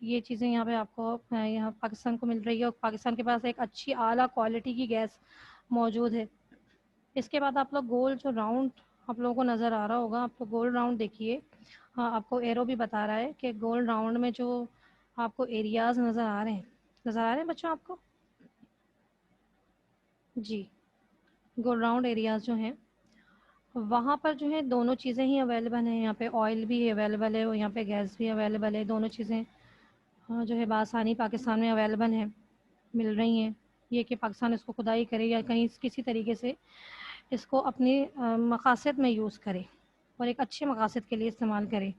یہ چیزیں یہاں پہ آپ کو یہاں پاکستان کو مل رہی ہے، اور پاکستان کے پاس ایک اچھی اعلیٰ کوالٹی کی گیس موجود ہے۔ اس کے بعد آپ لوگ گول جو راؤنڈ آپ لوگوں کو نظر آ رہا ہوگا، آپ کو گول راؤنڈ دیکھیے، ہاں آپ کو ایرو بھی بتا رہا ہے کہ گول راؤنڈ میں جو آپ کو ایریاز نظر آ رہے ہیں، نظر آ رہے ہیں بچوں آپ کو؟ جی، گول راؤنڈ ایریاز جو ہیں وہاں پر جو ہے دونوں چیزیں ہی اویلیبل ہیں، یہاں پہ آئل بھی اویلیبل ہے اور یہاں پہ گیس بھی اویلیبل ہے، دونوں چیزیں جو ہے بآسانی پاکستان میں اویلیبل ہیں، مل رہی ہیں۔ یہ کہ پاکستان اس کو کھدائی کرے یا کہیں کسی طریقے سے اس کو اپنے مقاصد میں یوز کرے اور ایک اچھے مقاصد کے لیے استعمال کرے،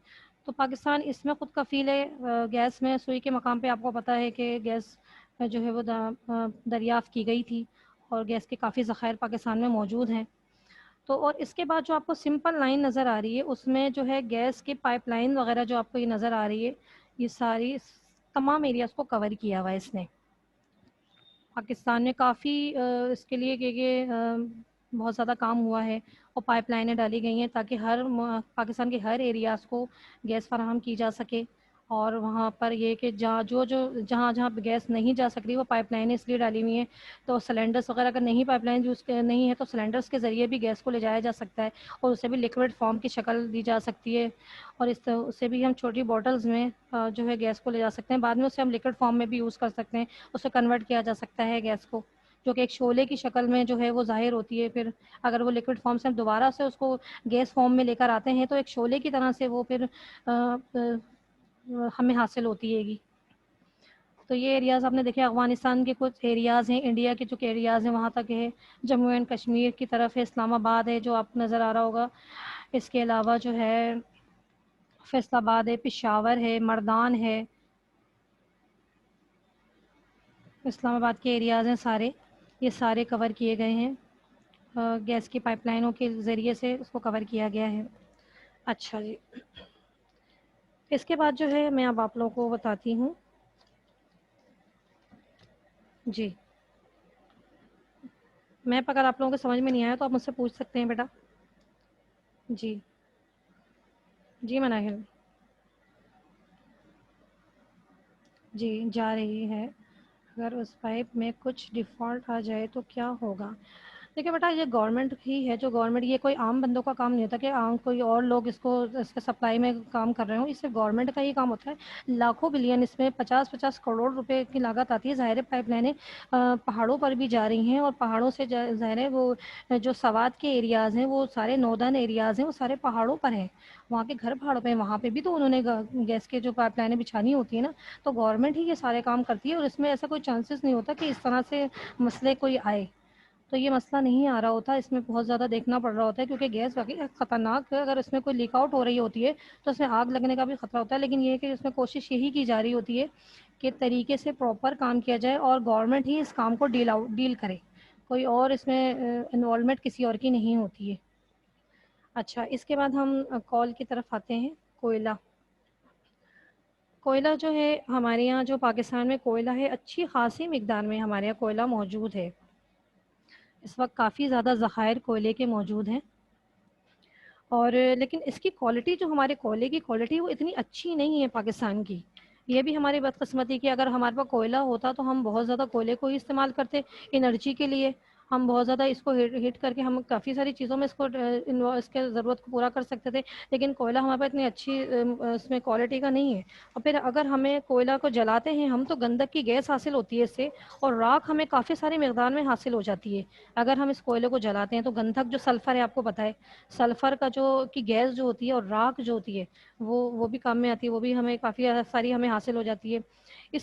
تو پاکستان اس میں خود کفیل ہے۔ گیس میں سوئی کے مقام پہ آپ کو پتہ ہے کہ گیس جو ہے وہ دریافت کی گئی تھی، اور گیس کے کافی ذخائر پاکستان میں موجود ہیں۔ تو اور اس کے بعد جو آپ کو سمپل لائن نظر آ رہی ہے، اس میں جو ہے گیس کی پائپ لائن وغیرہ جو آپ کو یہ نظر آ رہی ہے، یہ ساری تمام ایریاز کو کور کیا ہوا ہے اس نے۔ پاکستان نے کافی اس کے لیے کہ بہت زیادہ کام ہوا ہے، اور پائپ لائنیں ڈالی گئی ہیں تاکہ پاکستان کے ہر ایریاز کو گیس فراہم کی جا سکے، اور وہاں پر یہ کہ جہاں جہاں گیس نہیں جا سک رہی وہ پائپ لائنیں اس لیے ڈالی ہوئی ہیں، تو سلنڈرس وغیرہ اگر نہیں پائپ لائن یوز نہیں ہے تو سلنڈرس کے ذریعے بھی گیس کو لے جایا جا سکتا ہے، اور اسے بھی لیکوڈ فارم کی شکل دی جا سکتی ہے، اور اسے بھی ہم چھوٹی بوٹلز میں جو ہے گیس کو لے جا سکتے ہیں، بعد میں اسے ہم لیکوڈ فارم میں بھی یوز کر سکتے ہیں، اسے کنورٹ کیا جا سکتا ہے گیس کو، جو کہ ایک شعلے کی شکل میں جو ہے وہ ظاہر ہوتی ہے۔ پھر اگر وہ لیکوڈ فارم سے ہم دوبارہ سے اس کو گیس فارم میں لے کر آتے ہیں تو ایک شعلے کی طرح سے وہ پھر ہمیں حاصل ہوتی ہے گی۔ تو یہ ایریاز آپ نے دیکھے، افغانستان کے کچھ ایریاز ہیں، انڈیا کے جو ایریاز ہیں وہاں تک ہے، جموں اینڈ کشمیر کی طرف ہے، اسلام آباد ہے جو آپ کو نظر آ رہا ہوگا، اس کے علاوہ جو ہے فیصل آباد ہے، پشاور ہے، مردان ہے، اسلام آباد کے ایریاز ہیں سارے، یہ سارے کور کیے گئے ہیں، گیس کی پائپ لائنوں کے ذریعے سے اس کو کور کیا گیا ہے۔ اچھا جی، اس کے بعد جو ہے میں اب آپ لوگوں کو بتاتی ہوں۔ جی، میپ اگر آپ لوگوں کو سمجھ میں نہیں آیا تو آپ مجھ سے پوچھ سکتے ہیں بیٹا۔ جی جی مناہل، جی جا رہی ہے، اگر اس پائپ میں کچھ ڈیفالٹ آ جائے تو کیا ہوگا؟ دیکھیں بیٹا، یہ گورنمنٹ ہی ہے، جو گورنمنٹ، یہ کوئی عام بندوں کا کام نہیں ہوتا کہ عام کوئی اور لوگ اس کے سپلائی میں کام کر رہے ہوں، اس سے گورنمنٹ کا ہی کام ہوتا ہے۔ لاکھوں بلین اس میں 50-50 کروڑ روپے کی لاگت آتی ہے، ظاہر پائپ لائنیں پہاڑوں پر بھی جا رہی ہیں، اور پہاڑوں سے ظاہر ہے وہ جو سوات کے ایریاز ہیں وہ سارے نودن ایریاز ہیں، وہ سارے پہاڑوں پر ہیں، وہاں کے گھر پہاڑوں پہ ہیں، وہاں پہ بھی تو انہوں نے گیس کے جو پائپ لائنیں بچھانی ہوتی ہیں نا، تو گورنمنٹ ہی یہ سارے کام کرتی ہے، اور اس میں ایسا کوئی چانسز نہیں ہوتا کہ اس طرح سے مسئلے کوئی آئے، تو یہ مسئلہ نہیں آ رہا ہوتا، اس میں بہت زیادہ دیکھنا پڑ رہا ہوتا ہے کیونکہ گیس واقعی خطرناک ہے، اگر اس میں کوئی لیک آؤٹ ہو رہی ہوتی ہے تو اس میں آگ لگنے کا بھی خطرہ ہوتا ہے، لیکن یہ ہے کہ اس میں کوشش یہی کی جا رہی ہوتی ہے کہ طریقے سے پراپر کام کیا جائے اور گورنمنٹ ہی اس کام کو ڈیل کرے، کوئی اور اس میں انوالومنٹ کسی اور کی نہیں ہوتی ہے۔ اچھا، اس کے بعد ہم کال کی طرف آتے ہیں۔ کوئلہ، کوئلہ جو ہے ہمارے یہاں، جو پاکستان میں کوئلہ ہے، اچھی خاصی مقدار میں ہمارے یہاں کوئلہ موجود ہے، اس وقت کافی زیادہ ذخائر کوئلے کے موجود ہیں، اور لیکن اس کی کوالٹی، جو ہمارے کوئلے کی کوالٹی، وہ اتنی اچھی نہیں ہے پاکستان کی، یہ بھی ہماری بدقسمتی کہ اگر ہمارے پاس کوئلہ ہوتا تو ہم بہت زیادہ کوئلے کو ہی استعمال کرتے انرجی کے لیے، ہم بہت زیادہ اس کو ہیٹ کر کے ہم کافی ساری چیزوں میں اس کے ضرورت کو پورا کر سکتے تھے، لیکن کوئلہ ہمارے پاس اتنی اچھی اس میں کوالٹی کا نہیں ہے، اور پھر اگر ہمیں کوئلہ کو جلاتے ہیں ہم تو گندک کی گیس حاصل ہوتی ہے اس سے، اور راکھ ہمیں کافی ساری مقدار میں حاصل ہو جاتی ہے، اگر ہم اس کوئلے کو جلاتے ہیں تو گندھک جو سلفر ہے، آپ کو پتہ ہے سلفر کا جو کی گیس جو ہوتی ہے اور راکھ جو ہوتی ہے وہ بھی کام میں آتی ہے، وہ بھی ہمیں کافی ساری ہمیں حاصل ہو جاتی ہے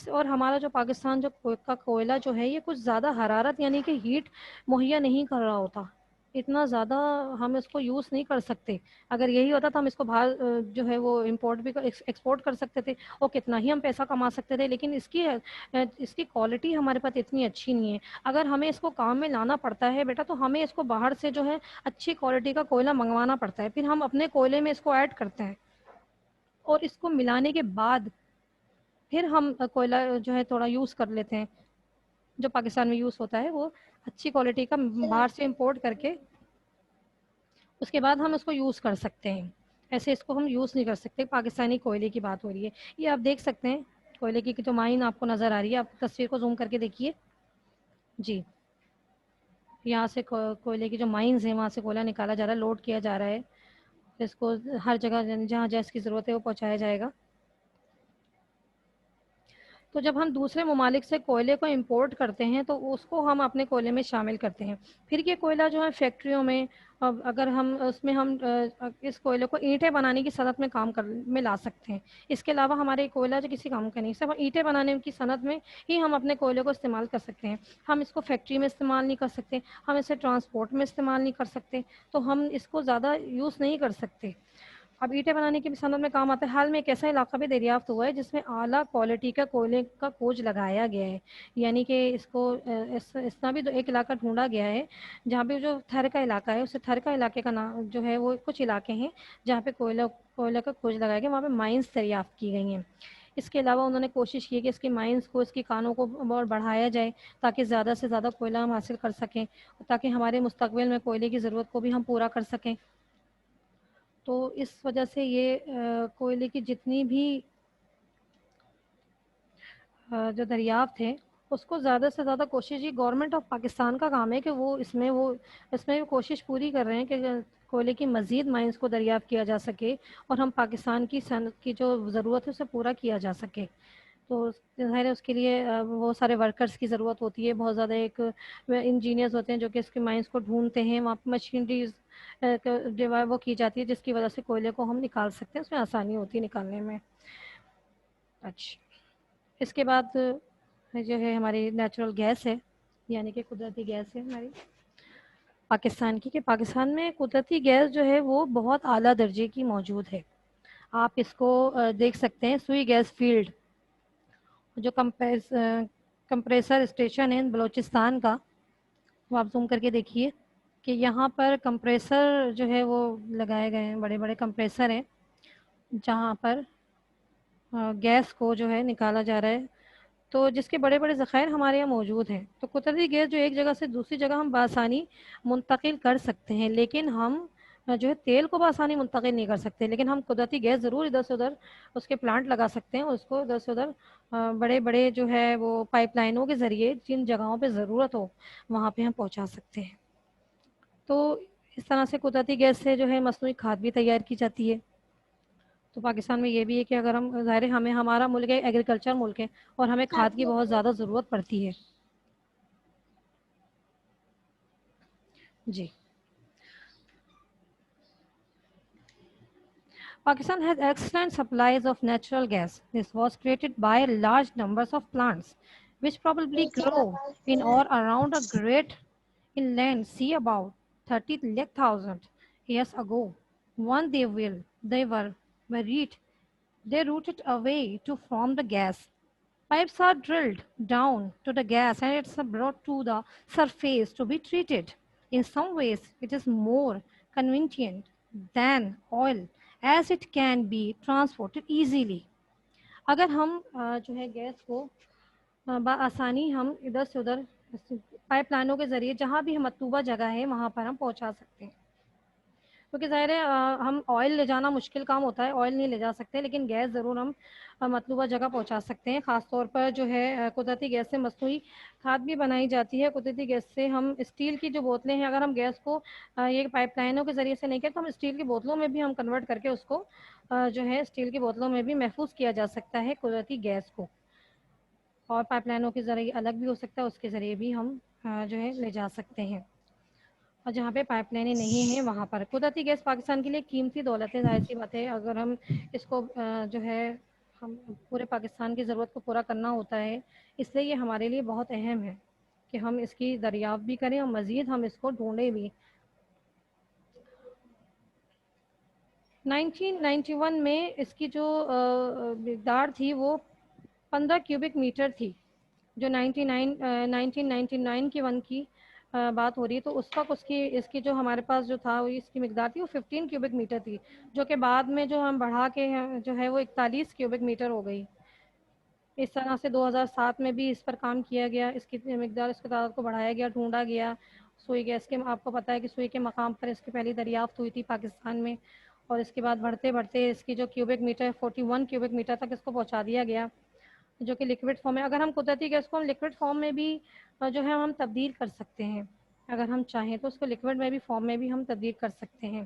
اور ہمارا جو پاکستان جو کا کوئلہ جو ہے یہ کچھ زیادہ حرارت یعنی کہ ہیٹ مہیا نہیں کر رہا ہوتا، اتنا زیادہ ہم اس کو یوز نہیں کر سکتے، اگر یہی ہوتا تو ہم اس کو باہر جو ہے وہ امپورٹ بھی ایکسپورٹ کر سکتے تھے اور کتنا ہی ہم پیسہ کما سکتے تھے، لیکن اس کی کوالٹی ہمارے پاس اتنی اچھی نہیں ہے، اگر ہمیں اس کو کام میں لانا پڑتا ہے بیٹا تو ہمیں اس کو باہر سے جو ہے اچھی کوالٹی کا کوئلہ منگوانا پڑتا ہے، پھر ہم اپنے کوئلے میں اس کو ایڈ کرتے ہیں، اور اس کو ملانے کے بعد پھر ہم کوئلہ جو ہے تھوڑا یوز کر لیتے ہیں، جو پاکستان میں یوز ہوتا ہے وہ اچھی کوالٹی کا باہر سے امپورٹ کر کے اس کے بعد ہم اس کو یوز کر سکتے ہیں، ایسے اس کو ہم یوز نہیں کر سکتے، پاکستانی کوئلے کی بات ہو رہی ہے، یہ آپ دیکھ سکتے ہیں کوئلے کی جو مائن آپ کو نظر آ رہی ہے, آپ تصویر کو زوم کر کے دیکھیے جی. یہاں سے کوئلے کی جو مائنز ہیں وہاں سے کوئلہ نکالا جا رہا ہے, لوڈ کیا جا رہا ہے. اس کو ہر جگہ جہاں جہاں کی ضرورت ہے وہ پہنچایا جائے گا. تو جب ہم دوسرے ممالک سے کوئلے کو امپورٹ کرتے ہیں تو اس کو ہم اپنے کوئلے میں شامل کرتے ہیں. پھر یہ کوئلہ جو ہے فیکٹریوں میں, اگر ہم اس میں ہم اس کوئلے کو اینٹیں بنانے کی صنعت میں میں لا سکتے ہیں. اس کے علاوہ ہمارے کوئلہ جو کسی کام کا نہیں, صرف اینٹیں بنانے کی صنعت میں ہی ہم اپنے کوئلے کو استعمال کر سکتے ہیں. ہم اس کو فیکٹری میں استعمال نہیں کر سکتے, ہم اسے ٹرانسپورٹ میں استعمال نہیں کر سکتے, تو ہم اس کو زیادہ یوز نہیں کر سکتے. اب اینٹیں بنانے کی بھی صنعت میں کام آتا ہے. حال میں ایک ایسا علاقہ بھی دریافت ہوا ہے جس میں اعلیٰ کوالٹی کا کوئلے کا کوچ لگایا گیا ہے. یعنی کہ اس کو اس طرح بھی ایک علاقہ ڈھونڈا گیا ہے جہاں پہ جو تھر کا علاقہ ہے, اسے تھر کا علاقے کا نام جو ہے, وہ کچھ علاقے ہیں جہاں پہ کوئلہ کا کھوج لگایا گیا, وہاں پہ مائنس دریافت کی گئی ہیں. اس کے علاوہ انہوں نے کوشش کی کہ اس کی مائنس کو, اس کی کانوں کو اور بڑھایا جائے تاکہ زیادہ سے زیادہ کوئلہ ہم حاصل کر سکیں, تاکہ ہمارے مستقبل میں کوئلے کی ضرورت کو بھی ہم پورا کر سکیں. تو اس وجہ سے یہ کوئلے کی جتنی بھی جو دریافت ہے اس کو زیادہ سے زیادہ کوشش, یہ گورنمنٹ آف پاکستان کا کام ہے کہ وہ اس میں کوشش پوری کر رہے ہیں کہ کوئلے کی مزید مائنز کو دریافت کیا جا سکے اور ہم پاکستان کی صنعت کی جو ضرورت ہے اسے پورا کیا جا سکے. تو ظاہر ہے اس کے لیے بہت سارے ورکرز کی ضرورت ہوتی ہے, بہت زیادہ ایک انجینئرز ہوتے ہیں جو کہ اس کی مائنز کو ڈھونڈتے ہیں. وہاں پہ مشینریز جو ہے وہ کی جاتی ہے جس کی وجہ سے کوئلے کو ہم نکال سکتے ہیں, اس میں آسانی ہوتی ہے نکالنے میں. اچھا, اس کے بعد جو ہے ہماری نیچرل گیس ہے, یعنی کہ قدرتی گیس ہے ہماری پاکستان کی, کہ پاکستان میں قدرتی گیس جو ہے وہ بہت اعلیٰ درجے کی موجود ہے. آپ اس کو دیکھ سکتے ہیں, سوئی گیس فیلڈ جو کمپریسر اسٹیشن ہے بلوچستان کا, وہ آپ زوم کر کے دیکھیے کہ یہاں پر کمپریسر جو ہے وہ لگائے گئے ہیں, بڑے بڑے کمپریسر ہیں جہاں پر گیس کو جو ہے نکالا جا رہا ہے, تو جس کے بڑے بڑے ذخائر ہمارے یہاں موجود ہیں. تو قدرتی گیس جو ایک جگہ سے دوسری جگہ ہم بآسانی منتقل کر سکتے ہیں, لیکن ہم جو ہے تیل کو بآسانی منتقل نہیں کر سکتے, لیکن ہم قدرتی گیس ضرور ادھر سے ادھر اس کے پلانٹ لگا سکتے ہیں, اس کو ادھر سے ادھر بڑے بڑے جو ہے وہ پائپ لائنوں کے ذریعے جن جگہوں پہ ضرورت ہو وہاں پہ ہم پہنچا سکتے ہیں. تو اس طرح سے قدرتی گیس سے جو ہے مصنوعی کھاد بھی تیار کی جاتی ہے. تو پاکستان میں یہ بھی ہے کہ اگر ہم ظاہر ہمیں, ہمارا ملک ہے ایگریکلچر ملک ہے اور ہمیں کھاد کی بہت زیادہ ضرورت پڑتی ہے. جی, Pakistan has excellent supplies of natural gas. This was created by large numbers of plants, which probably grow in or around a great inland sea about 30 lakh thousand years ago. When they were buried, they rooted away to form the gas. Pipes are drilled down to the gas and it's brought to the surface to be treated. In some ways, it is more convenient than oil as it can be transported easily. اگر ہم جو ہے gas کو بآسانی ہم ادھر سے ادھر پائپ لائنوں کے ذریعے جہاں بھی مطلوبہ جگہ ہے وہاں پر ہم پہنچا سکتے ہیں, کیونکہ ظاہر ہے ہم آئل لے جانا مشکل کام ہوتا ہے, آئل نہیں لے جا سکتے, لیکن گیس ضرور ہم مطلوبہ جگہ پہنچا سکتے ہیں. خاص طور پر جو ہے قدرتی گیس سے مصنوعی کھاد بھی بنائی جاتی ہے. قدرتی گیس سے ہم اسٹیل کی جو بوتلیں ہیں, اگر ہم گیس کو یہ پائپ لائنوں کے ذریعے سے نہیں کریں تو ہم اسٹیل کی بوتلوں میں بھی ہم کنورٹ کر کے اس کو جو ہے اسٹیل کی بوتلوں میں بھی محفوظ کیا جا سکتا ہے قدرتی گیس کو, اور پائپ لائنوں کے ذریعے الگ بھی ہو سکتا ہے, اس کے ذریعے بھی ہم جو ہے لے جا سکتے ہیں. اور جہاں پہ پائپ لائنیں نہیں ہیں وہاں پر قدرتی گیس پاکستان کے لیے قیمتی دولت ہے. ظاہر سی بات ہے اگر ہم اس کو جو ہے ہم پورے پاکستان کی ضرورت کو پورا کرنا ہوتا ہے, اس لیے یہ ہمارے لیے بہت اہم ہے کہ ہم اس کی دریافت بھی کریں اور مزید ہم اس کو ڈھونڈیں بھی. 1991 میں اس کی جو مقدار تھی وہ 15 کیوبک میٹر تھی. جو 1999 کی ون کی بات ہو رہی ہے, تو اس وقت اس کی جو ہمارے پاس جو تھا اس کی مقدار تھی وہ 15 کیوبک میٹر تھی, جو کہ بعد میں جو ہم بڑھا کے جو ہے وہ 41 کیوبک میٹر ہو گئی. اس طرح سے 2007 میں بھی اس پر کام کیا گیا, اس کی مقدار, اس کی تعداد کو بڑھایا گیا, ڈھونڈا گیا. سوئی گیس کے آپ کو پتہ ہے کہ سوئی کے مقام پر اس کی پہلی دریافت ہوئی تھی پاکستان میں, اور اس کے بعد بڑھتے بڑھتے اس کی جو کیوبک میٹر 41 کیوبک میٹر تک اس کو پہنچا دیا گیا. جو کہ لکوڈ فارم میں، اگر ہم قدرتی گیس کو ہم لکوڈ فارم میں بھی جو ہے ہم تبدیل کر سکتے ہیں، اگر ہم چاہیں تو اس کو لکوڈ میں بھی فارم میں بھی ہم تبدیل کر سکتے ہیں،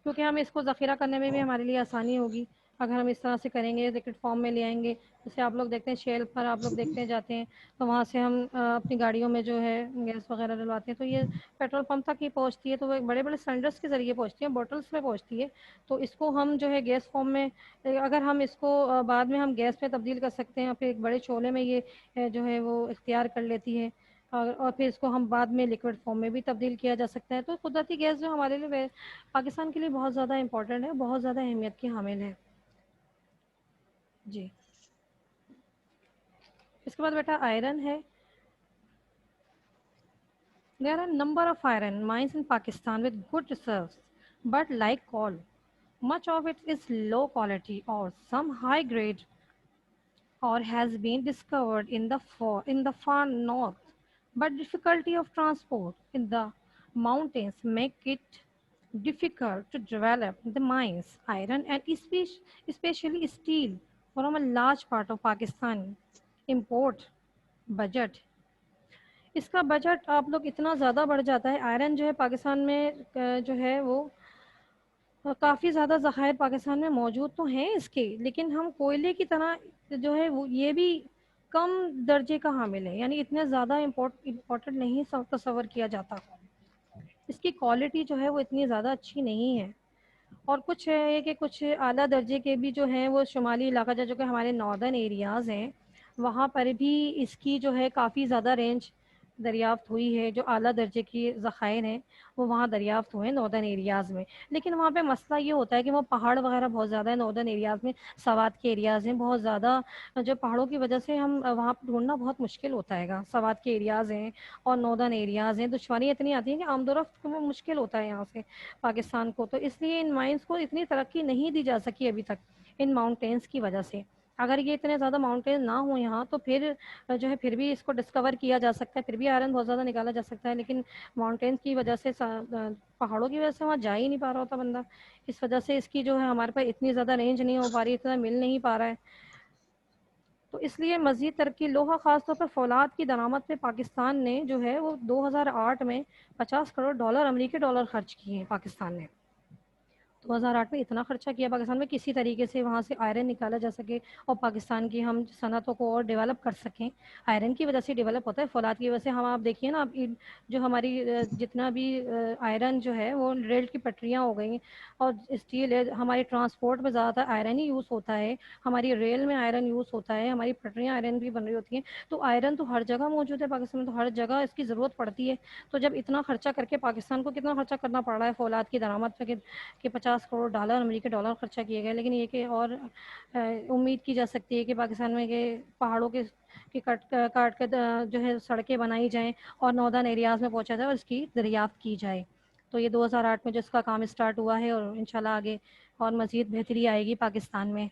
کیونکہ ہم اس کو ذخیرہ کرنے میں بھی ہمارے لیے آسانی ہوگی اگر ہم اس طرح سے کریں گے، لکوڈ فارم میں لے آئیں گے. جیسے آپ لوگ دیکھتے ہیں شیلف پر آپ لوگ دیکھتے جاتے ہیں تو وہاں سے ہم اپنی گاڑیوں میں جو ہے گیس وغیرہ ڈلواتے ہیں تو یہ پیٹرول پمپ تک ہی پہنچتی ہے، تو وہ ایک بڑے بڑے سلنڈرس کے ذریعے پہنچتی ہے، بوٹلس میں پہنچتی ہے. تو اس کو ہم جو ہے گیس فارم میں، اگر ہم اس کو بعد میں ہم گیس میں تبدیل کر سکتے ہیں، پھر ایک بڑے شعلے میں یہ جو ہے وہ اختیار کر لیتی ہے، اور پھر اس کو ہم بعد میں لکوڈ فارم میں بھی تبدیل کیا جا سکتا ہے. تو قدرتی گیس جو ہمارے لیے پاکستان کے لیے بہت زیادہ امپورٹنٹ ہے، بہت زیادہ اہمیت کی حامل ہے. جی اس کے بعد بیٹا آئرن ہے. There are a number of iron mines in Pakistan with good reserves, but like coal, much of it is low quality or some high grade or has been discovered in the far north. But difficulty of transport in the mountains make it difficult to develop the mines, iron and especially steel from a large part of Pakistan. Import budget. اس کا budget آپ لوگ اتنا زیادہ بڑھ جاتا ہے. Iron جو ہے پاکستان میں جو ہے وہ کافی زیادہ ذخائر پاکستان میں موجود تو ہیں اس کے، لیکن ہم کوئلے کی طرح جو ہے وہ یہ بھی کم درجے کا حامل ہے، یعنی اتنے زیادہ امپورٹنٹ نہیں تصور کیا جاتا. اس کی کوالٹی جو ہے وہ اتنی زیادہ اچھی نہیں ہے. اور کچھ ہے کہ کچھ اعلیٰ درجے کے بھی جو ہیں وہ شمالی علاقہ جو کہ ہمارے ناردرن ایریاز ہیں وہاں پر بھی اس کی جو ہے کافی زیادہ رینج دریافت ہوئی ہے. جو اعلیٰ درجے کی ذخائر ہیں وہ وہاں دریافت ہوئے ہیں ناردرن ایریاز میں. لیکن وہاں پہ مسئلہ یہ ہوتا ہے کہ وہ پہاڑ وغیرہ بہت زیادہ ہے ناردرن ایریاز میں، سوات کے ایریاز ہیں بہت زیادہ، جو پہاڑوں کی وجہ سے ہم وہاں پہ ڈھونڈنا بہت مشکل ہوتا ہے گا. سوات کے ایریاز ہیں اور ناردرن ایریاز ہیں، دشواریاں اتنی آتی ہیں کہ آمد و رفت میں مشکل ہوتا ہے یہاں سے پاکستان کو. تو اس لیے ان مائنس کو اتنی ترقی نہیں دی جا سکی ابھی تک ان ماؤنٹینس کی وجہ سے. اگر یہ اتنے زیادہ ماؤنٹین نہ ہوں یہاں تو پھر جو ہے پھر بھی اس کو ڈسکور کیا جا سکتا ہے، پھر بھی آئرن بہت زیادہ نکالا جا سکتا ہے. لیکن ماؤنٹینس کی وجہ سے، پہاڑوں کی وجہ سے وہاں جا ہی نہیں پا رہا ہوتا بندہ، اس وجہ سے اس کی جو ہے ہمارے پاس اتنی زیادہ رینج نہیں ہو پا رہی، اتنا مل نہیں پا رہا ہے. تو اس لیے مزید ترقی لوہا، خاص طور پر فولاد کی درآمد پہ پاکستان نے جو ہے وہ 2008 میں $50 کروڑ امریکی ڈالر خرچ کیے ہیں پاکستان نے. 2008 میں اتنا خرچہ کیا پاکستان میں کسی طریقے سے وہاں سے آئرن نکالا جا سکے اور پاکستان کی ہم صنعتوں کو اور ڈیولپ کر سکیں. آئرن کی وجہ سے ڈیولپ ہوتا ہے، فولاد کی وجہ سے. ہم آپ دیکھیے نا، اب جو ہماری جتنا بھی آئرن جو ہے وہ ریل کی پٹریاں ہو گئی اور اسٹیل ہے، ہماری ٹرانسپورٹ میں زیادہ تر آئرن ہی یوز ہوتا ہے، ہماری ریل میں آئرن یوز ہوتا ہے، ہماری پٹریاں آئرن بھی بن رہی ہوتی ہیں. تو آئرن تو ہر جگہ موجود ہے پاکستان میں، تو ہر جگہ اس کی ضرورت پڑتی ہے. تو جب اتنا خرچہ کر کے پاکستان کو کتنا خرچہ کرنا پڑ رہا ہے فولاد کی درآمد پہ کہ $50 کروڑ امریکی ڈالر خرچہ کیے گئے. لیکن یہ کہ اور امید کی جا سکتی ہے کہ پاکستان میں کہ پہاڑوں کے کاٹ کے جو ہے سڑکیں بنائی جائیں اور ناردرن ایریاز میں پہنچا جائے اور اس کی دریافت کی جائے. تو یہ 2008 میں جو اس کا کام اسٹارٹ ہوا ہے اور انشاءاللہ آگے اور مزید بہتری آئے گی پاکستان میں.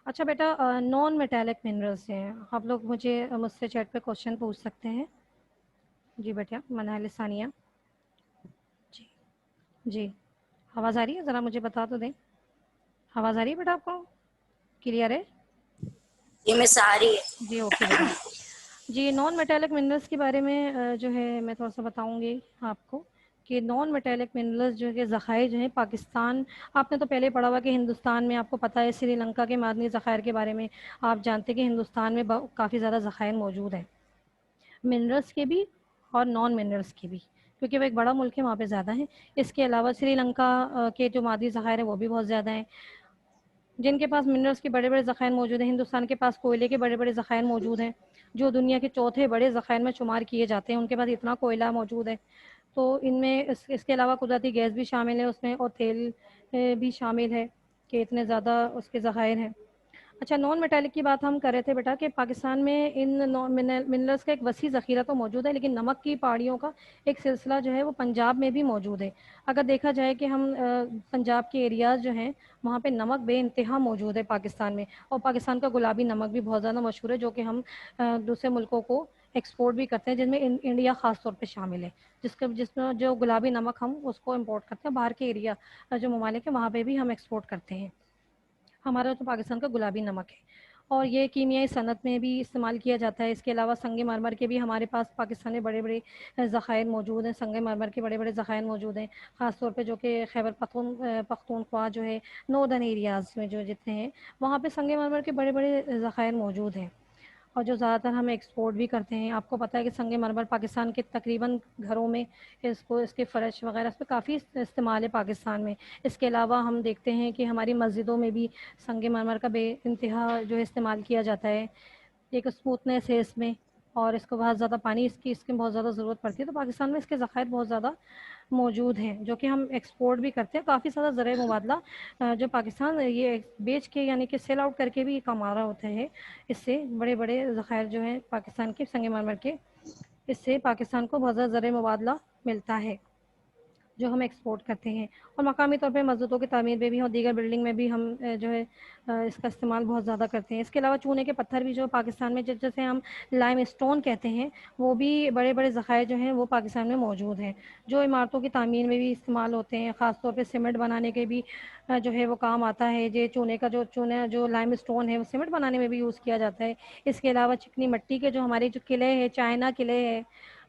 اچھا بیٹا، نان میٹالک منرلس ہیں، آپ لوگ مجھ سے چیٹ پہ کوشچن پوچھ سکتے ہیں. جی بیٹا منال ثانیہ. جی جی آواز آ رہی ہے؟ ذرا مجھے بتا تو دیں. آواز آ رہی ہے بیٹا آپ کو؟ کلیئر ہے؟ یہ میں ساری ہے. جی اوکے بیٹا. جی نان میٹالک منرلس کے بارے میں جو ہے میں تھوڑا سا بتاؤں گی آپ کو کہ نان میٹالک منرلس جو ہے ذخائر جو ہیں پاکستان، آپ نے تو پہلے پڑھا ہوا کہ ہندوستان میں، آپ کو پتہ ہے سری لنکا کے معدنی ذخائر کے بارے میں آپ جانتے ہیں کہ ہندوستان میں کافی زیادہ ذخائر موجود ہیں، منرلس کے بھی اور نان منرلس کے بھی، کیونکہ وہ ایک بڑا ملک ہے وہاں پہ زیادہ ہیں. اس کے علاوہ سری لنکا کے جو معدنی ذخائر ہیں وہ بھی بہت زیادہ ہیں، جن کے پاس منرلس کے بڑے بڑے ذخائر موجود ہیں. ہندوستان کے پاس کوئلے کے بڑے بڑے ذخائر موجود ہیں جو دنیا کے چوتھے بڑے ذخائر میں شمار کیے جاتے ہیں. ان کے پاس اتنا کوئلہ موجود ہے. تو ان میں اس کے علاوہ قدرتی گیس بھی شامل ہے اس میں، اور تیل بھی شامل ہے کہ اتنے زیادہ اس کے ذخائر ہیں. اچھا نان میٹالک کی بات ہم کر رہے تھے بیٹا کہ پاکستان میں ان منرلس کا ایک وسیع ذخیرہ تو موجود ہے، لیکن نمک کی پہاڑیوں کا ایک سلسلہ جو ہے وہ پنجاب میں بھی موجود ہے. اگر دیکھا جائے کہ ہم پنجاب کے ایریاز جو ہیں وہاں پہ نمک بے انتہا موجود ہے پاکستان میں، اور پاکستان کا گلابی نمک بھی بہت زیادہ مشہور ہے جو کہ ہم دوسرے ملکوں کو ایکسپورٹ بھی کرتے ہیں، جن میں انڈیا خاص طور پہ شامل ہے، جس میں جو گلابی نمک ہم اس کو امپورٹ کرتے ہیں باہر کے ایریا جو ممالک ہیں وہاں پہ بھی ہم ایکسپورٹ کرتے ہیں. ہمارا تو پاکستان کا گلابی نمک ہے، اور یہ کیمیائی صنعت میں بھی استعمال کیا جاتا ہے۔ اس کے علاوہ سنگ مرمر کے بھی ہمارے پاس پاکستان میں بڑے بڑے ذخائر موجود ہیں، سنگ مرمر کے بڑے بڑے ذخائر موجود ہیں، خاص طور پہ جو کہ خیبر پختونخوا جو ہے، ناردرن ایریاز میں جو جتنے ہیں وہاں پہ سنگ مرمر کے بڑے بڑے ذخائر موجود ہیں، اور جو زیادہ تر ہم ایکسپورٹ بھی کرتے ہیں۔ آپ کو پتہ ہے کہ سنگ مرمر پاکستان کے تقریباً گھروں میں اس کے فرش وغیرہ اس پہ کافی استعمال ہے پاکستان میں۔ اس کے علاوہ ہم دیکھتے ہیں کہ ہماری مسجدوں میں بھی سنگ مرمر کا بے انتہا جو ہے استعمال کیا جاتا ہے، ایک اسموتھنیس ہے اس میں، اور اس کو بہت زیادہ پانی اس کی بہت زیادہ ضرورت پڑتی ہے، تو پاکستان میں اس کے ذخائر بہت زیادہ موجود ہیں جو کہ ہم ایکسپورٹ بھی کرتے ہیں۔ کافی زیادہ زرعی مبادلہ جو پاکستان یہ بیچ کے یعنی کہ سیل آؤٹ کر کے بھی کما رہا ہوتا ہے، اس سے بڑے بڑے ذخائر جو ہیں پاکستان کے سنگ مرمر کے، اس سے پاکستان کو بہت زیادہ زرعی مبادلہ ملتا ہے جو ہم ایکسپورٹ کرتے ہیں۔ اور مقامی طور پہ مسجدوں کی تعمیر میں بھی اور دیگر بلڈنگ میں بھی ہم جو ہے اس کا استعمال بہت زیادہ کرتے ہیں۔ اس کے علاوہ چونے کے پتھر بھی جو پاکستان میں جیسے ہم لائم اسٹون کہتے ہیں، وہ بھی بڑے بڑے ذخائر جو ہیں وہ پاکستان میں موجود ہیں، جو عمارتوں کی تعمیر میں بھی استعمال ہوتے ہیں، خاص طور پہ سیمنٹ بنانے کے بھی جو ہے وہ کام آتا ہے۔ یہ چونے کا جو لائم اسٹون ہے وہ سیمنٹ بنانے میں بھی یوز کیا جاتا ہے۔ اس کے علاوہ چکنی مٹی کے جو ہمارے جو قلعے ہیں، چائنا قلعے ہے،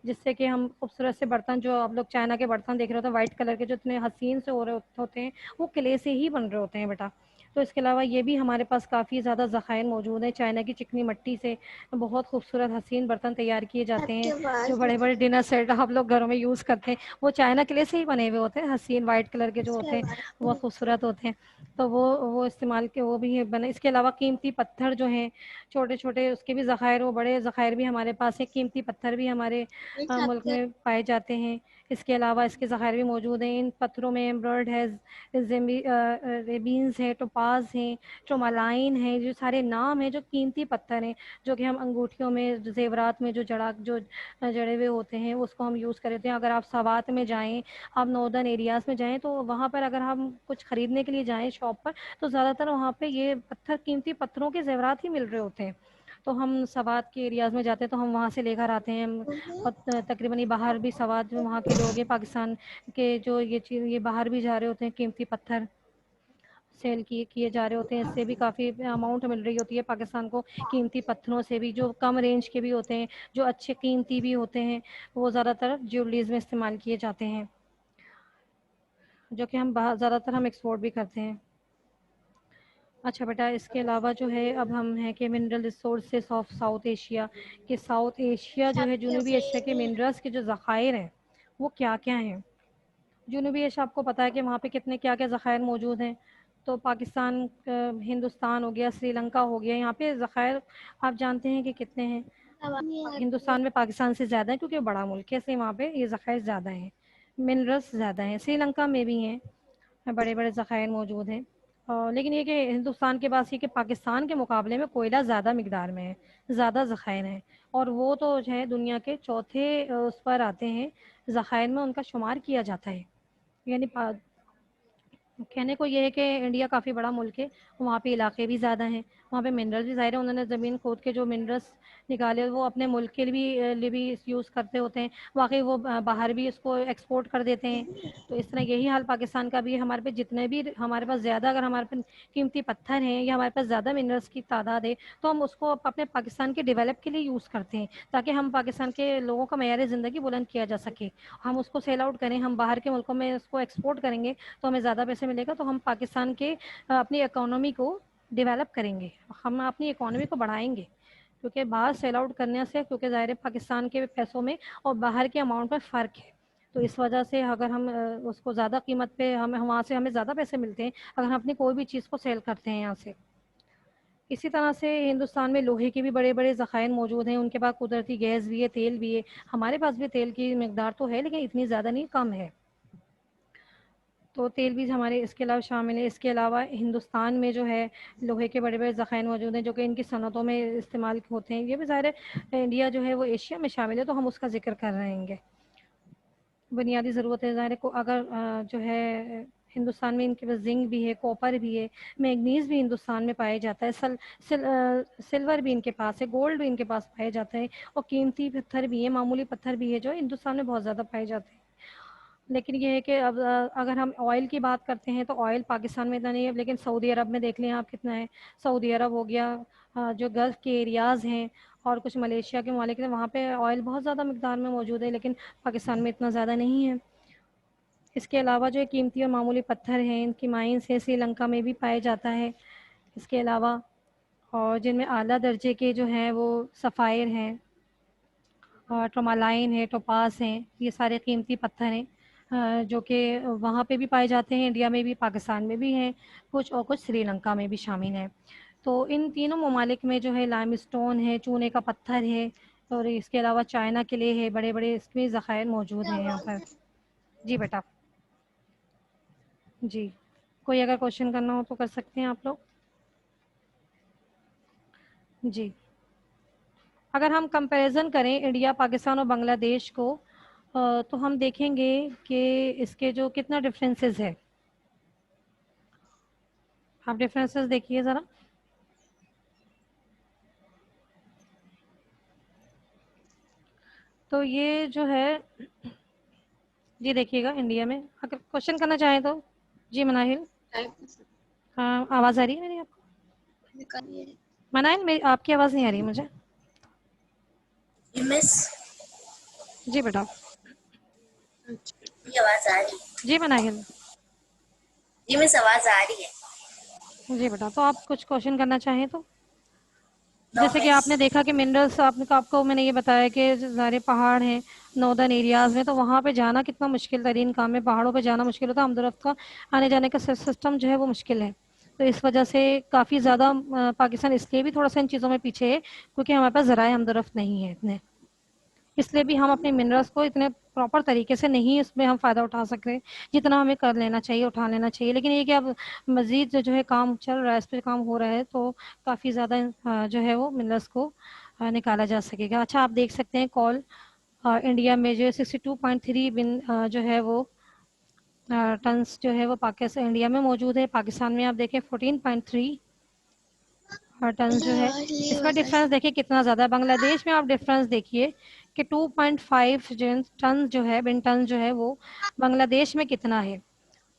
جس سے کہ ہم خوبصورت سے برتن جو آپ لوگ چائنا کے برتن دیکھ رہے ہوتے ہیں وائٹ کلر کے جو اتنے حسین سے ہو رہے ہوتے ہیں، وہ قلعے سے ہی بن رہے ہوتے ہیں بیٹا۔ تو اس کے علاوہ یہ بھی ہمارے پاس کافی زیادہ ذخائر موجود ہیں۔ چائنا کی چکنی مٹی سے بہت خوبصورت حسین برتن تیار کیے جاتے ہیں، جو بڑے بڑے ڈنر سیٹ آپ لوگ گھروں میں یوز کرتے ہیں، وہ چائنا قلعے سے ہی بنے ہوئے ہوتے ہیں، حسین وائٹ کلر کے جو ہوتے ہیں بہت خوبصورت ہوتے ہیں، تو وہ استعمال کے وہ بھی بنے۔ اس کے علاوہ قیمتی پتھر جو ہیں چھوٹے چھوٹے، اس کے بھی ذخائر، وہ بڑے ذخائر بھی ہمارے پاس ہیں، قیمتی پتھر بھی ہمارے ملک میں پائے جاتے ہیں۔ اس کے علاوہ اس کے ذخائر بھی موجود ہیں۔ ان پتھروں میں ایمرلڈ ہے، ریبینز ہے، ٹوپاز ہیں، ٹرومالائن ہیں، جو سارے نام ہیں جو قیمتی پتھر ہیں، جو کہ ہم انگوٹھیوں میں، زیورات میں جو جڑے ہوئے ہوتے ہیں اس کو ہم یوز کرتے ہیں۔ اگر آپ سوات میں جائیں، آپ ناردرن ایریاز میں جائیں، تو وہاں پر اگر ہم کچھ خریدنے کے لیے جائیں شاپ پر، تو زیادہ تر وہاں پہ یہ پتھر، قیمتی پتھروں کے زیورات ہی مل رہے ہوتے ہیں، تو ہم سوات کے ایریاز میں جاتے ہیں تو ہم وہاں سے لے کر آتے ہیں، اور تقریباً یہ باہر بھی سوات جو وہاں کے لوگ ہیں پاکستان کے، جو یہ باہر بھی جا رہے ہوتے ہیں، قیمتی پتھر سیل کیے جا رہے ہوتے ہیں، اس سے بھی کافی اماؤنٹ مل رہی ہوتی ہے پاکستان کو، قیمتی پتھروں سے بھی، جو کم رینج کے بھی ہوتے ہیں، جو اچھے قیمتی بھی ہوتے ہیں، وہ زیادہ تر جیولریز میں استعمال کیے جاتے ہیں، جو کہ ہم زیادہ تر ہم ایکسپورٹ بھی کرتے ہیں۔ اچھا بیٹا، اس کے علاوہ جو ہے اب ہم ہیں کہ mineral resources of south Asia, کہ ساؤتھ ایشیا جو ہے، جنوبی ایشیا کے منرلس کے جو ذخائر ہیں وہ کیا کیا ہیں۔ جنوبی ایشیا آپ کو پتہ ہے کہ وہاں پہ کتنے کیا کیا ذخائر موجود ہیں، تو پاکستان، ہندوستان ہو گیا، سری لنکا ہو گیا، یہاں پہ ذخائر آپ جانتے ہیں کہ کتنے ہیں؟ ہندوستان میں پاکستان سے زیادہ ہے کیونکہ بڑا ملک ہے، اس لیے وہاں پہ یہ ذخائر زیادہ ہیں، منرلس زیادہ ہیں۔ سری لنکا میں بھی ہیں، بڑے بڑے ذخائر موجود ہیں، لیکن یہ کہ ہندوستان کے پاس یہ کہ پاکستان کے مقابلے میں کوئلہ زیادہ مقدار میں ہے، زیادہ ذخائر ہیں، اور وہ تو جو ہے دنیا کے چوتھے اس پر آتے ہیں، ذخائر میں ان کا شمار کیا جاتا ہے، یعنی کہنے کو یہ ہے کہ انڈیا کافی بڑا ملک ہے، وہاں پہ علاقے بھی زیادہ ہیں، وہاں پہ منرل بھی ظاہر ہے، انہوں نے زمین کھود کے جو منرلس نکالے وہ اپنے ملک کے لیے بھی یوز کرتے ہوتے ہیں، واقعی وہ باہر بھی اس کو ایکسپورٹ کر دیتے ہیں، تو اس طرح یہی حال پاکستان کا بھی ہے۔ ہمارے پہ جتنے بھی ہمارے پاس زیادہ، اگر ہمارے پاس قیمتی پتھر ہیں یا ہمارے پاس زیادہ منرلس کی تعداد ہے، تو ہم اس کو اپنے پاکستان کے ڈیولپ کے لیے یوز کرتے ہیں، تاکہ ہم پاکستان کے لوگوں کا معیار زندگی بلند کیا جا سکے، ہم اس کو سیل آؤٹ کریں، ہم باہر کے ملکوں میں اس کو ایکسپورٹ کریں گے تو ہمیں زیادہ پیسے ملے گا، تو ہم پاکستان کے اپنی اکانومی کو ڈیولپ کریں گے، ہم اپنی اکانومی کو بڑھائیں گے، کیونکہ باہر سیل آؤٹ کرنے سے، کیونکہ ظاہر ہے پاکستان کے پیسوں میں اور باہر کے اماؤنٹ میں فرق ہے، تو اس وجہ سے اگر ہم اس کو زیادہ قیمت پہ، ہمیں وہاں سے ہمیں زیادہ پیسے ملتے ہیں اگر ہم اپنی کوئی بھی چیز کو سیل کرتے ہیں یہاں سے۔ اسی طرح سے ہندوستان میں لوہے کے بھی بڑے بڑے ذخائر موجود ہیں، ان کے پاس قدرتی گیس بھی ہے، تیل بھی ہے، ہمارے پاس بھی تیل کی مقدار تو ہے لیکن اتنی زیادہ نہیں، کم ہے، تو تیل بھی ہمارے اس کے علاوہ شامل ہے۔ اس کے علاوہ ہندوستان میں جو ہے لوہے کے بڑے بڑے ذخائر موجود ہیں جو کہ ان کی صنعتوں میں استعمال ہوتے ہیں، یہ بھی ظاہر ہے انڈیا جو ہے وہ ایشیا میں شامل ہے تو ہم اس کا ذکر کر رہے ہیں گے۔ بنیادی ضرورتیں ظاہر ہے کو اگر جو ہے ہندوستان میں ان کے پاس زنک بھی ہے، کاپر بھی ہے، مینگنیز بھی ہندوستان میں پایا جاتا ہے، سلور بھی ان کے پاس ہے، گولڈ بھی ان کے پاس پائے جاتے ہیں، اور قیمتی پتھر بھی ہے، معمولی پتھر بھی ہے جو ہندوستان میں بہت زیادہ پائے جاتے ہیں۔ لیکن یہ ہے کہ اب اگر ہم آئل کی بات کرتے ہیں تو آئل پاکستان میں اتنا نہیں ہے، لیکن سعودی عرب میں دیکھ لیں آپ کتنا ہے. سعودی عرب ہو گیا، جو گلف کے ایریاز ہیں اور کچھ ملیشیا کے ممالک ہیں، وہاں پہ آئل بہت زیادہ مقدار میں موجود ہے، لیکن پاکستان میں اتنا زیادہ نہیں ہے. اس کے علاوہ جو قیمتی اور معمولی پتھر ہیں، ان کی مائنس ہے، سری لنکا میں بھی پائے جاتا ہے. اس کے علاوہ اور جن میں اعلیٰ درجے کے جو ہیں وہ سفائر ہیں اور ٹرمالائن ہے، ٹوپاس ہیں، یہ سارے قیمتی پتھر ہیں جو کہ وہاں پہ بھی پائے جاتے ہیں، انڈیا میں بھی، پاکستان میں بھی ہیں کچھ، اور کچھ سری لنکا میں بھی شامل ہیں. تو ان تینوں ممالک میں جو ہے لائم اسٹون ہے، چونے کا پتھر ہے، اور اس کے علاوہ چائنا قلعے ہے، بڑے بڑے اس میں ذخائر موجود ہیں یہاں پر. جی بیٹا. جی کوئی اگر کوشچن کرنا ہو تو کر سکتے ہیں آپ لوگ. جی اگر ہم کمپیریزن کریں انڈیا، پاکستان اور بنگلہ دیش کو تو ہم دیکھیں گے کہ اس کے جو کتنا ڈفرینسز ہے. آپ ڈفرینسز دیکھیے ذرا. تو یہ جو ہے، جی دیکھیے گا انڈیا میں، اگر کوشچن کرنا چاہیں تو. جی مناہل. ہاں آواز آ رہی ہے میری آپ کو؟ مناہل آپ کی آواز نہیں آ رہی ہے مجھے. مس جی بیٹا. یہ آواز آ رہی ہے؟ جی مناہل. جی مس آواز آ رہی ہے. جی بیٹا، تو آپ کچھ کوشچن کرنا چاہیں تو. نو جیسے کہ مس. آپ نے دیکھا کہ منرلس، آپ کو میں نے یہ بتایا کہ سارے پہاڑ ہیں ناردرن ایریاز میں، تو وہاں پہ جانا کتنا مشکل ترین کام ہے، پہاڑوں پہ جانا مشکل ہوتا ہے، آمد کا آنے جانے کا سسٹم جو ہے وہ مشکل ہے. تو اس وجہ سے کافی زیادہ پاکستان اس لیے بھی تھوڑا سا ان چیزوں میں پیچھے ہے کیونکہ ہمارے پاس ذرائع آمد نہیں ہے اتنے. اس لیے بھی ہم اپنے منرلس کو اتنے پراپر طریقے سے نہیں اس میں ہم فائدہ اٹھا سکتے جتنا ہمیں کر لینا چاہیے، اٹھا لینا چاہیے. لیکن یہ کہ اب مزید جو ہے کام چل رہا ہے، اس پہ کام ہو رہا ہے، تو کافی زیادہ جو ہے وہ منرلس کو نکالا جا سکے گا. اچھا آپ دیکھ سکتے ہیں کال انڈیا میں جو 62.3 بن جو ہے وہ ٹنس جو ہے وہ پاکستان انڈیا میں موجود ہے. پاکستان میں آپ دیکھیں 14.3 ٹنس جو ہے. اس میں ڈفرینس دیکھیے کتنا زیادہ ہے. بنگلہ دیش میں آپ ڈفرینس دیکھیے کہ 2.5 ٹن جو ہے، بن ٹن جو ہے وہ بنگلہ دیش میں کتنا ہے.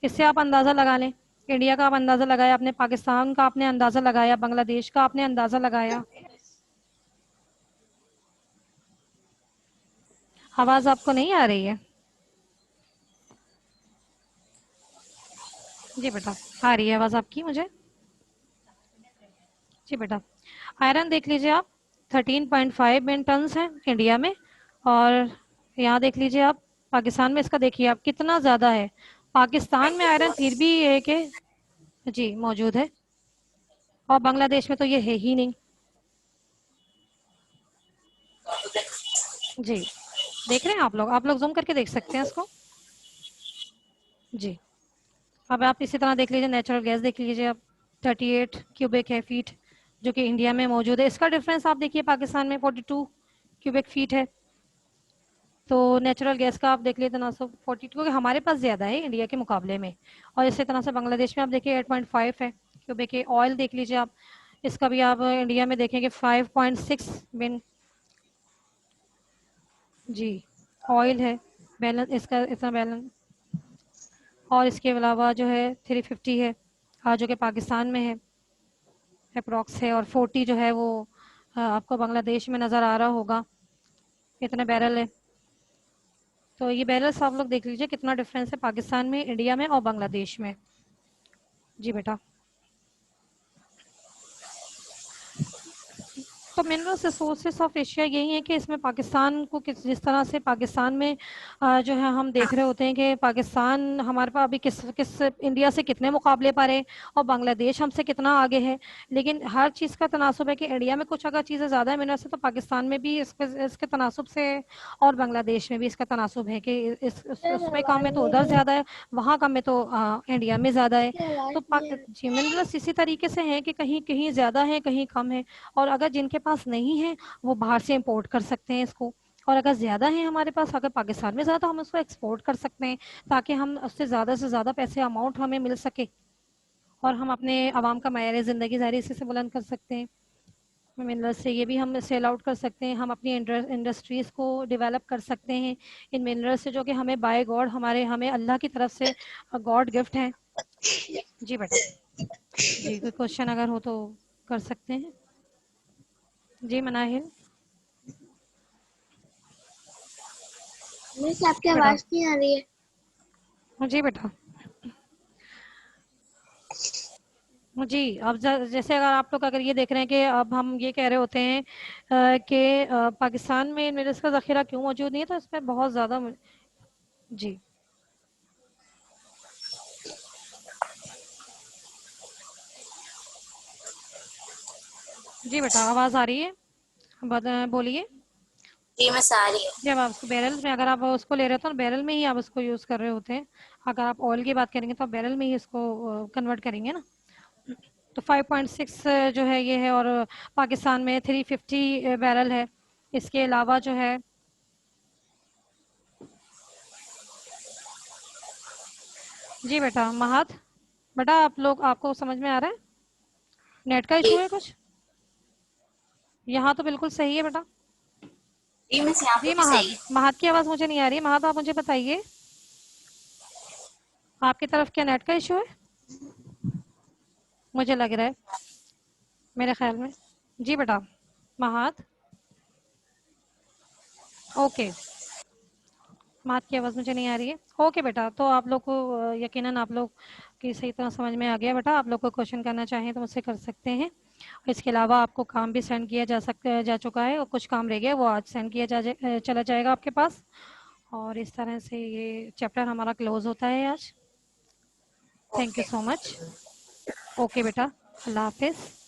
اس سے آپ اندازہ لگا لیں. انڈیا کا آپ اندازہ لگایا، اپنے پاکستان کا آپ نے اندازہ لگایا، بنگلہ دیش کا آپ نے اندازہ لگایا. آواز آپ کو نہیں آ رہی ہے؟ جی بیٹا آ رہی ہے آواز آپ کی مجھے. جی بیٹا آئرن دیکھ لیجیے آپ 13.5 ملین ٹنس ہیں انڈیا میں، اور یہاں دیکھ لیجیے آپ پاکستان میں اس کا دیکھیے آپ کتنا زیادہ ہے. پاکستان میں آئرن پھر بھی ہے کہ جی موجود ہے، اور بنگلہ دیش میں تو یہ ہے ہی نہیں. جی دیکھ رہے ہیں آپ لوگ زوم کر کے دیکھ سکتے ہیں اس کو. جی اب آپ اسی طرح دیکھ لیجیے نیچرل گیس دیکھ لیجیے آپ 38 کیوبک ہے فیٹ جو کہ انڈیا میں موجود ہے. اس کا ڈفرینس آپ دیکھیے پاکستان میں 42 کیوبک فیٹ ہے. تو نیچرل گیس کا آپ دیکھ لیے تناسب 42 کیونکہ ہمارے پاس زیادہ ہے انڈیا کے مقابلے میں. اور اسی طرح سے بنگلہ دیش میں آپ دیکھیے 8.5 ہے کیوبک. آئل دیکھ لیجیے آپ، اس کا بھی آپ انڈیا میں دیکھیں گے 5.6 بن. جی آئل ہے بیلنس اس کا اتنا بیلنس. اور اس کے علاوہ جو ہے 350 ہے جو کہ پاکستان میں ہے اپروکس ہے، اور 40 جو ہے وہ آپ کو بنگلہ دیش میں نظر آ رہا ہوگا کتنے بیرل ہے. تو یہ بیرلس آپ لوگ دیکھ لیجیے کتنا ڈفرینس ہے پاکستان میں، انڈیا میں اور بنگلہ دیش میں. جی بیٹا. تو منرل ریسورسز آف ایشیا یہی ہے کہ اس میں پاکستان کو جس طرح سے پاکستان میں جو ہے ہم دیکھ رہے ہوتے ہیں کہ پاکستان ہمارے پاس ابھی کس انڈیا سے کتنے مقابلے پر ہے اور بنگلہ دیش ہم سے کتنا آگے ہے. لیکن ہر چیز کا تناسب ہے کہ انڈیا میں کچھ اگر چیزیں زیادہ ہیں منرل سے تو پاکستان میں بھی اس کے تناسب سے، اور بنگلہ دیش میں بھی اس کا تناسب ہے کہ اس میں کام ہے تو ادھر زیادہ ہے، وہاں کم ہے تو انڈیا میں زیادہ ہے. تو جی منرلس اسی طریقے سے ہیں کہ کہیں کہیں زیادہ ہے کہیں کم ہے، اور اگر جن کے پاس نہیں ہے وہ باہر سے امپورٹ کر سکتے ہیں اس کو، اور اگر زیادہ ہیں ہمارے پاس، اگر پاکستان میں زیادہ تو ہم اس کو ایکسپورٹ کر سکتے ہیں تاکہ ہم اس سے زیادہ پیسے اماؤنٹ ہمیں مل سکے اور ہم اپنے عوام کا معیار زندگی ظاہر اسی سے بلند کر سکتے ہیں. منرل سے یہ بھی ہم سیل آؤٹ کر سکتے ہیں. ہم اپنی انڈسٹریز کو ڈیولپ کر سکتے ہیں ان منرل سے جو کہ ہمیں بائی گاڈ ہمیں اللہ کی طرف سے گاڈ گفٹ ہیں. جی بیٹا جی کوئی کوشچن اگر ہو تو کر سکتے ہیں. جی مناہل. مس آپ کی آواز نہیں آ رہی ہے. جی بیٹا جی اب جیسے اگر آپ لوگ اگر یہ دیکھ رہے ہیں کہ اب ہم یہ کہہ رہے ہوتے ہیں کہ پاکستان میں منرلس کا ذخیرہ کیوں موجود نہیں ہے، تو اس میں بہت زیادہ جی جی بیٹا آواز آ رہی ہے، بولیے. جی مس آ رہی ہے. جب آپ اس کو بیرل میں اگر آپ اس کو لے رہے ہو تو بیرل میں ہی آپ اس کو یوز کر رہے ہوتے ہیں. اگر آپ آئل کی بات کریں گے تو آپ بیرل میں ہی اس کو کنورٹ کریں گے نا. تو 5.6 جو ہے یہ ہے، اور پاکستان میں 350 بیرل ہے. اس کے علاوہ جو ہے جی بیٹا مہات بیٹا آپ کو سمجھ میں آ رہا ہے؟ نیٹ کا ایشو جی ہے کچھ؟ یہاں تو بالکل صحیح ہے بیٹا. جی مس یہاں پہ جی بھی صحیح ہے. مہات کی آواز مجھے نہیں آ رہی ہے. مہات آپ مجھے بتائیے آپ کی طرف کیا نیٹ کا ایشو ہے؟ مجھے لگ رہا ہے میرے خیال میں. جی بیٹا مہات اوکے. مہات کی آواز مجھے نہیں آ رہی ہے. اوکے بیٹا تو آپ لوگ کو یقیناً آپ لوگ کی صحیح طرح سمجھ میں آ گیا. بیٹا آپ لوگ کو کوشچن کرنا چاہیں تو مجھ سے کر سکتے ہیں. اس کے علاوہ آپ کو کام بھی سینڈ کیا جا چکا ہے، اور کچھ کام رہ گیا وہ آج سینڈ کیا چلا جائے گا آپ کے پاس. اور اس طرح سے یہ چیپٹر ہمارا کلوز ہوتا ہے آج. Thank you okay. So much. Okay بیٹا اللہ حافظ.